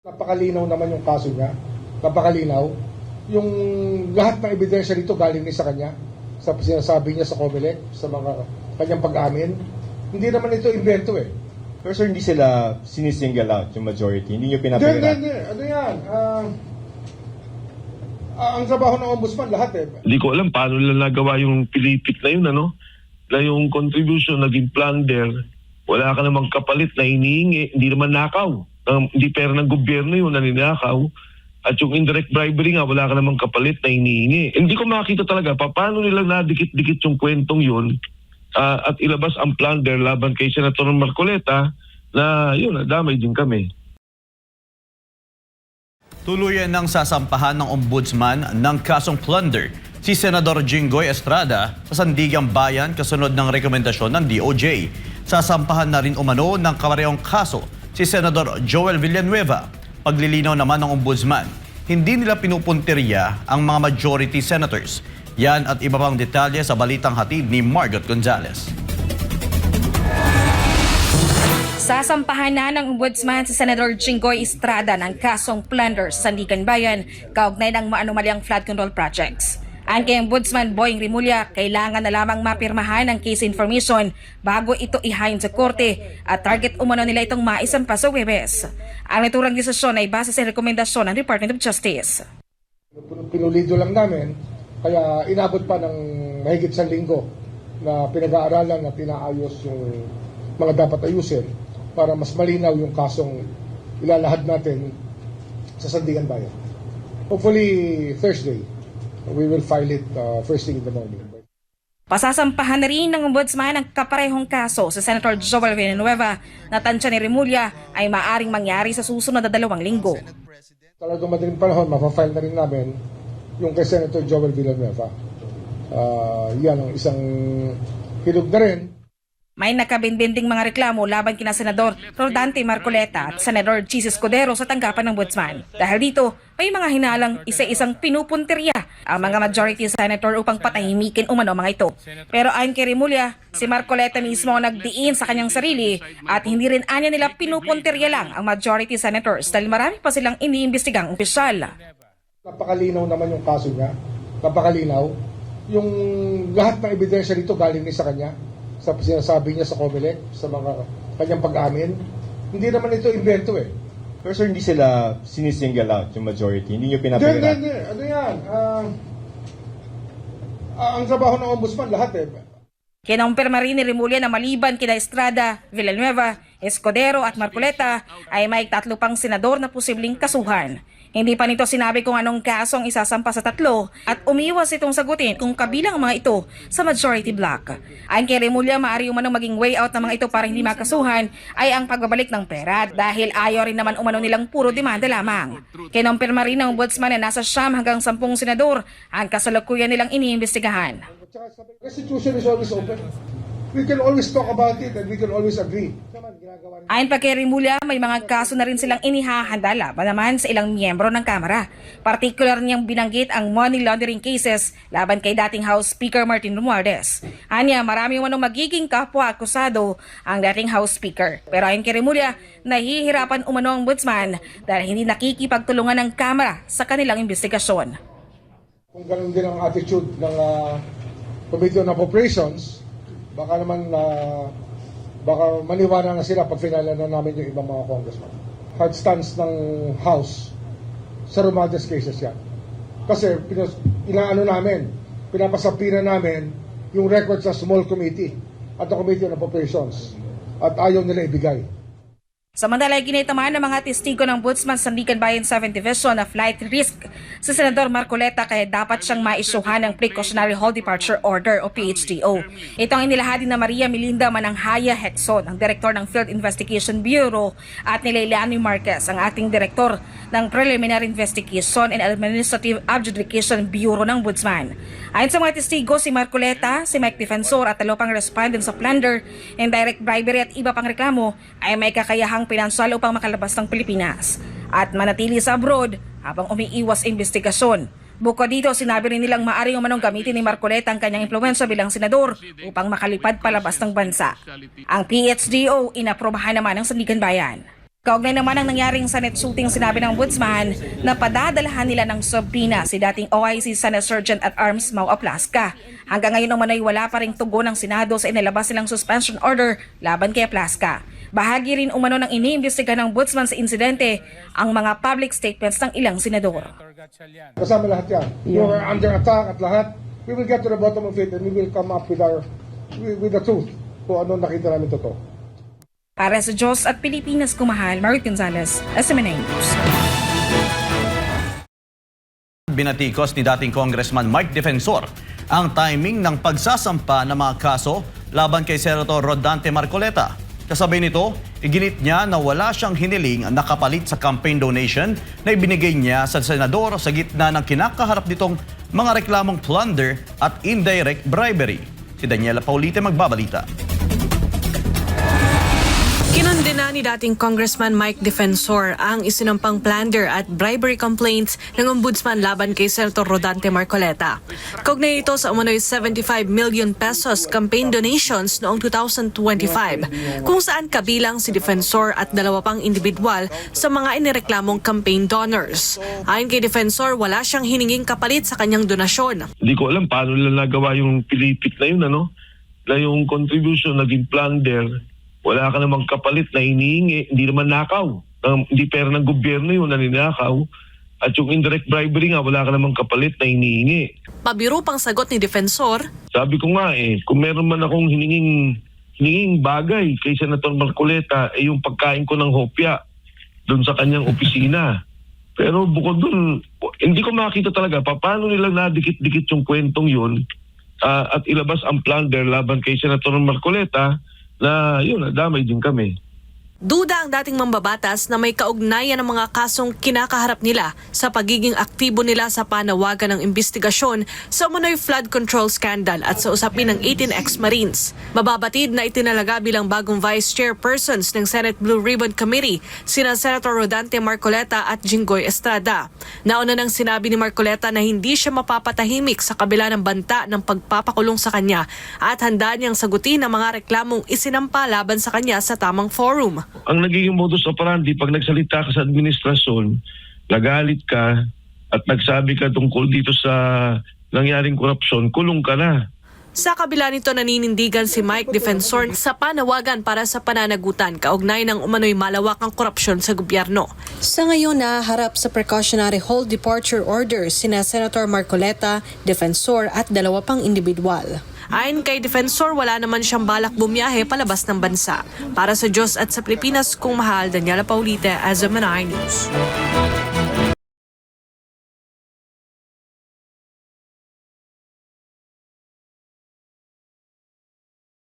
Napakalinaw naman yung kaso niya. Napakalinaw. Yung lahat ng ebidensya dito galing ni sa kanya. Sa sinasabi niya sa COMELEC, sa mga kanyang pag-amin. Hindi naman ito invento eh. Pero sir, hindi sila sinisingle out yung majority? Hindi nyo pinapagirahan? Hindi. Ano yan? Ang trabaho ng ombudsman, lahat eh. Hindi ko alam paano nila nagawa yung pilipit na yun, ano? Na yung contribution naging plunder, wala ka namang kapalit na hinihingi, hindi naman nakaw. Hindi pera ng gobyerno yun na ninakaw. At yung indirect bribery nga, wala ka namang kapalit na hinihingi. Hindi ko makita talaga paano nila nadikit-dikit yung kwentong yun at ilabas ang plunder laban kay Senator Marcoleta na yun, nadamay din kami. Tuluyan ng sasampahan ng ombudsman ng kasong plunder si Senador Jinggoy Estrada sa Sandigang Bayan kasunod ng rekomendasyon ng DOJ. Sasampahan na rin umano ng kaparehong kaso si Senador Joel Villanueva. Paglilinaw naman ng ombudsman, hindi nila pinupuntirya ang mga majority senators. Yan at iba pang detalye sa balitang hatid ni Margot Gonzalez. Sasampahan na ng ombudsman si Senador Jinggoy Estrada ng kasong plunder sa Sandigan Bayan kaugnay ng maanumalyang flood control projects. Ayon kay Ombudsman Boying Rimulya, kailangan na lamang mapirmahan ang case information bago ito ihain sa korte at target umano nila itong maisampa sa Huwebes. Ang naturang desisyon ay base sa rekomendasyon ng Department of Justice. Pinulido lang namin, kaya inabot pa ng mahigit sa linggo na pinag-aaralan at pinaayos yung mga dapat ayusin para mas malinaw yung kasong ilalahad natin sa Sandigan Bayan. Hopefully Thursday, we will file it first thing in the morning. Pasasampahan na rin ng ombudsman ang kaparehong kaso sa Senator Joel Villanueva na tansya ni Rimulya ay maaring mangyari sa susunod na 2 linggo. Talagang madaling panahon, mapafile na rin namin yung kay Senator Joel Villanueva. Yan ang isang hilog na rin. May nakabindinding mga reklamo laban kina Senador Rodante Marcoleta at Senador Jesus Escudero sa tanggapan ng ombudsman. Dahil dito, may mga hinalang isa-isang pinupuntirya ang mga majority senator upang patahimikin umano mga ito. Pero ayon kay Rimulya, si Marcoleta mismo ang nagdiin sa kanyang sarili at hindi rin anya nila pinupuntirya lang ang majority senators dahil marami pa silang iniimbestigang opisyal. Napakalinaw naman yung kaso niya. Napakalinaw. Yung lahat ng ebidensya dito galing ni sa kanya. Sa sinasabi niya sa COMELEC, sa mga kanyang pag-amin. Hindi naman ito invento eh. Pero sir, hindi sila sinisingle out yung majority? Hindi nyo pinapagirahan? Hindi. Ano yan? Ang trabaho ng ombudsman, lahat eh. Kinumpirma rin ni Rimulya na maliban kina Estrada, Villanueva, Escudero at Marcoleta ay may 3 pang senador na posibleng kasuhan. Hindi pa nito sinabi kung anong kaso ang isasampa sa 3 at umiwas itong sagutin kung kabilang ang mga ito sa majority block. Ayon kay Rimulya, maaari umanong maging way out ng mga ito para hindi makasuhan ay ang pagbabalik ng pera dahil ayaw rin naman umano nilang puro demanda lamang. Kinumpirma rin ng ombudsman na nasa 9 hanggang 10 senador ang kasalukuyan nilang iniimbestigahan. Restitution is always open. We can always talk about it and we can always agree. Ayon pa kay Rimulya, may mga kaso na rin silang inihahanda laban naman sa ilang miyembro ng Kamara. Partikular niyang binanggit ang money laundering cases laban kay dating House Speaker Martin Romualdez. Anya, marami umanong magiging kapwa-akusado ang dating House Speaker. Pero ayon kay Rimulya, nahihirapan umano ang ombudsman dahil hindi nakikipagtulungan ng Kamara sa kanilang investigasyon. Kung ganun din ang attitude ng Committee on Appropriations, baka naman baka maniwala na sila pag finala na namin yung ibang mga congressman. Hard stance ng House sa Romualdez cases yan. Kasi inaano namin, pinapasampina namin yung record sa small committee at the Committee on Appropriations at ayaw nila ibigay. Samantala, ginitamaan ng mga testigo ng Ombudsman sa Sandigan Bayan 7th Division na flight risk sa Senador Marcoleta kaya dapat siyang maisyuhan ng Precautionary Hold Departure Order o PHDO. Ito ang inilahadi na Maria Melinda Mananghaya Hexon, ang Direktor ng Field Investigation Bureau, at ni Leilani Marquez, ang ating Direktor ng Preliminary Investigation and Administrative Adjudication Bureau ng Ombudsman. Ayon sa mga testigo, si Marcoleta, si Mike Defensor at 2 pang respondent sa plunder, indirect bribery at iba pang reklamo ay may kakayahang pinansal upang makalabas ng Pilipinas at manatili sa abroad habang umiiwas investigasyon. Bukod dito, sinabi rin nilang maaaring umanong gamitin ni Marcoleta ang kanyang impluwensya bilang senador upang makalipad palabas ng bansa. Ang PHDO inaprobahan naman ng Sandigan Bayan. Kaugnay naman ang nangyaring Senate shooting, sinabi ng ombudsman na padadalahan nila ng subpoena si dating OIC Senate Sergeant at Arms Mau Aplasca. Hanggang ngayon naman ay wala pa ring tugon ng Senado sa inilabas nilang suspension order laban kay Aplasca. Bahagi rin umano ng iniimbestigahan ng ombudsman sa insidente ang mga public statements ng ilang senador. Kasama lahat yan. You are under attack at lahat. We will get to the bottom of it and we will come up with the truth kung ano nakita namin totoo. Para sa Diyos at Pilipinas kumahal, Marit Gonzalez, SMNA News. Binatikos ni dating Congressman Mike Defensor ang timing ng pagsasampa ng mga kaso laban kay Senator Rodante Marcoleta. Kasabay nito, iginit niya na wala siyang hiniling na kapalit sa campaign donation na ibinigay niya sa senador sa gitna ng kinakaharap nitong mga reklamong plunder at indirect bribery. Si Daniela Paulite magbabalita. Kinondena ni dating Congressman Mike Defensor ang isinampang plunder at bribery complaints ng ombudsman laban kay Senator Rodante Marcoleta. Kaugnay ito sa umano'y 75 million pesos campaign donations noong 2025, kung saan kabilang si Defensor at 2 pang individual sa mga inireklamong campaign donors. Ayon kay Defensor, wala siyang hininging kapalit sa kanyang donasyon. Hindi ko alam paano nila nagawa yung pilipit na yun, na yung contribution naging plunder. Wala ka namang kapalit na hinihingi, hindi naman nakaw. Hindi pera ng gobyerno yun na ninakaw. At yung indirect bribery nga, wala ka namang kapalit na hinihingi. Pabiro pang sagot ni Defensor. Sabi ko nga kung meron man akong hininging bagay kay Senator Marcoleta, yung pagkain ko ng hopya doon sa kanyang opisina. Pero bukod doon, hindi ko makita talaga paano nilang nadikit-dikit yung kwentong yun at ilabas ang plunder laban kay Senator Marcoleta na yun, nadamay din kami. Duda ang dating mambabatas na may kaugnayan ng mga kasong kinakaharap nila sa pagiging aktibo nila sa panawagan ng investigasyon sa umunoy flood control scandal at sa usapin ng 18 ex-Marines. Mababatid na itinalaga bilang bagong vice chairpersons ng Senate Blue Ribbon Committee sina Senator Rodante Marcoleta at Jinggoy Estrada. Nauna nang sinabi ni Marcoleta na hindi siya mapapatahimik sa kabila ng banta ng pagpapakulong sa kanya at handa niyang sagutin ang mga reklamong isinampa laban sa kanya sa tamang forum. Ang nagiging modus operandi, pag nagsalita ka sa administrasyon, nagalit ka at nagsabi ka tungkol dito sa nangyaring korupsyon, kulong ka na. Sa kabila nito, naninindigan si Mike Defensor sa panawagan para sa pananagutan kaugnay ng umano'y malawakang korupsyon sa gobyerno. Sa ngayon, naharap sa precautionary hold departure order sina Senator Marcoleta, Defensor at 2 pang individual. Ayon kay Defensor, wala naman siyang balak bumiyahe palabas ng bansa. Para sa Diyos at sa Pilipinas kung mahal, Daniela Paulite, SMNI News.